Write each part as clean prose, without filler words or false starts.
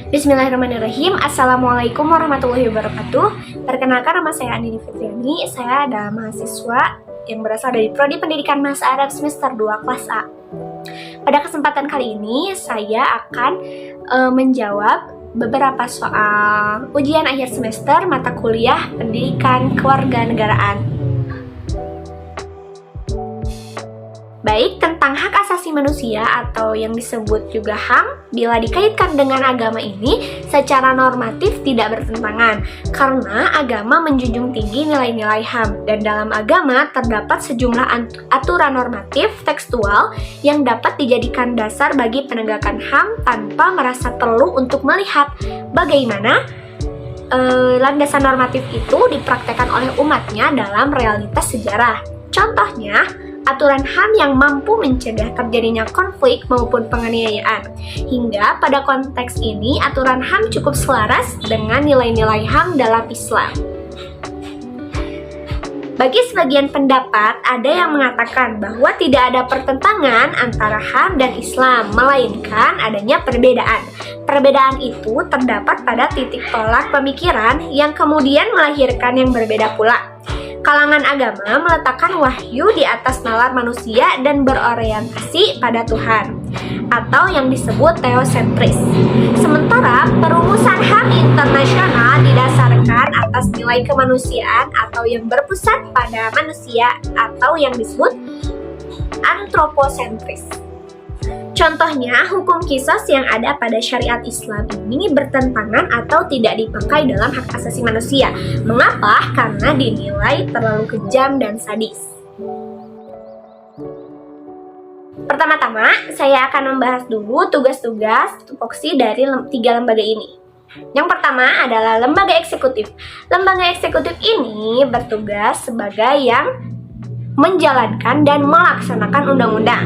Bismillahirrahmanirrahim. Assalamualaikum warahmatullahi wabarakatuh. Perkenalkan, nama saya Andini Fitriani. Saya adalah mahasiswa yang berasal dari Prodi Pendidikan Bahasa Arab semester 2 kelas A. Pada kesempatan kali ini saya akan menjawab beberapa soal ujian akhir semester mata kuliah Pendidikan Kewarganegaraan. Baik, tentang hak asasi manusia atau yang disebut juga HAM, bila dikaitkan dengan agama ini secara normatif tidak bertentangan, karena agama menjunjung tinggi nilai-nilai HAM, dan dalam agama terdapat sejumlah aturan normatif tekstual yang dapat dijadikan dasar bagi penegakan HAM tanpa merasa perlu untuk melihat bagaimana landasan normatif itu dipraktekkan oleh umatnya dalam realitas sejarah. Contohnya, aturan HAM yang mampu mencegah terjadinya konflik maupun penganiayaan. Hingga pada konteks ini, aturan HAM cukup selaras dengan nilai-nilai HAM dalam Islam. Bagi sebagian pendapat, ada yang mengatakan bahwa tidak ada pertentangan antara HAM dan Islam, melainkan adanya perbedaan. Perbedaan itu terdapat pada titik tolak pemikiran yang kemudian melahirkan yang berbeda pula. Kalangan agama meletakkan wahyu di atas nalar manusia dan berorientasi pada Tuhan, atau yang disebut teosentris. Sementara perumusan HAM internasional didasarkan atas nilai kemanusiaan atau yang berpusat pada manusia, atau yang disebut antroposentris. Contohnya, hukum kisos yang ada pada syariat Islam ini bertentangan atau tidak dipakai dalam hak asasi manusia. Mengapa? Karena dinilai terlalu kejam dan sadis. Pertama-tama, saya akan membahas dulu tugas-tugas tupoksi dari 3 lembaga ini. Yang pertama adalah lembaga eksekutif. Lembaga eksekutif ini bertugas sebagai yang menjalankan dan melaksanakan undang-undang.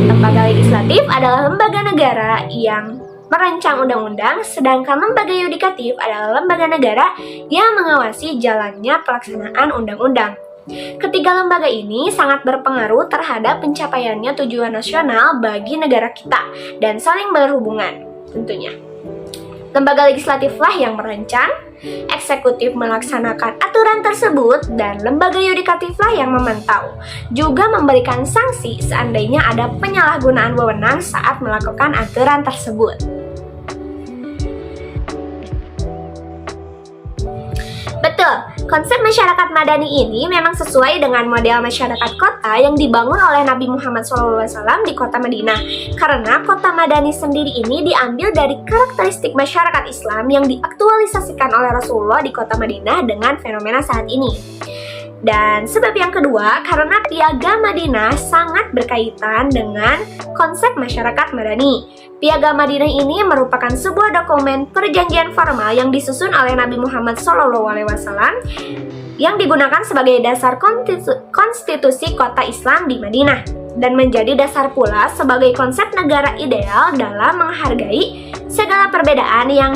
Lembaga legislatif adalah lembaga negara yang merancang undang-undang, sedangkan lembaga yudikatif adalah lembaga negara yang mengawasi jalannya pelaksanaan undang-undang. Ketiga lembaga ini sangat berpengaruh terhadap pencapaiannya tujuan nasional bagi negara kita dan saling berhubungan tentunya. Lembaga legislatiflah yang merancang, eksekutif melaksanakan aturan tersebut, dan lembaga yudikatiflah yang memantau, juga memberikan sanksi seandainya ada penyalahgunaan wewenang saat melakukan aturan tersebut. Betul, konsep masyarakat madani ini memang sesuai dengan model masyarakat kota yang dibangun oleh Nabi Muhammad SAW di kota Madinah. Karena kota madani sendiri ini diambil dari karakteristik masyarakat Islam yang diaktualisasikan oleh Rasulullah di kota Madinah dengan fenomena saat ini. Dan sebab yang kedua, karena Piagam Madinah sangat berkaitan dengan konsep masyarakat madani. Piagam Madinah ini merupakan sebuah dokumen perjanjian formal yang disusun oleh Nabi Muhammad SAW yang digunakan sebagai dasar konstitusi kota Islam di Madinah dan menjadi dasar pula sebagai konsep negara ideal dalam menghargai segala perbedaan yang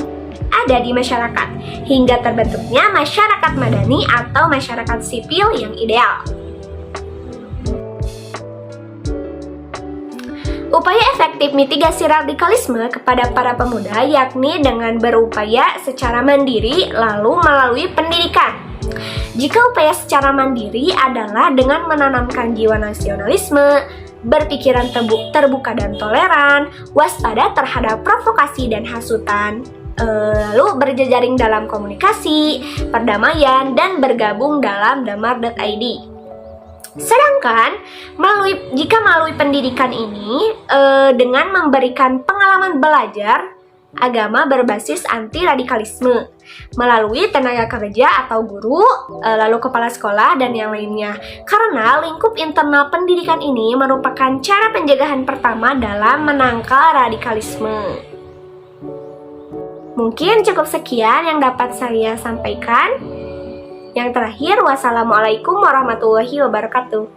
ada di masyarakat, hingga terbentuknya masyarakat madani atau masyarakat sipil yang ideal. Upaya efektif mitigasi radikalisme kepada para pemuda yakni dengan berupaya secara mandiri lalu melalui pendidikan. Jika upaya secara mandiri adalah dengan menanamkan jiwa nasionalisme, berpikiran terbuka dan toleran, waspada terhadap provokasi dan hasutan, lalu berjejaring dalam komunikasi, perdamaian, dan bergabung dalam damar.id. Sedangkan jika melalui pendidikan ini dengan memberikan pengalaman belajar agama berbasis anti radikalisme melalui tenaga kerja atau guru, lalu kepala sekolah dan yang lainnya. Karena lingkup internal pendidikan ini merupakan cara pencegahan pertama dalam menangkal radikalisme. Mungkin cukup sekian yang dapat saya sampaikan. Yang terakhir, wassalamualaikum warahmatullahi wabarakatuh.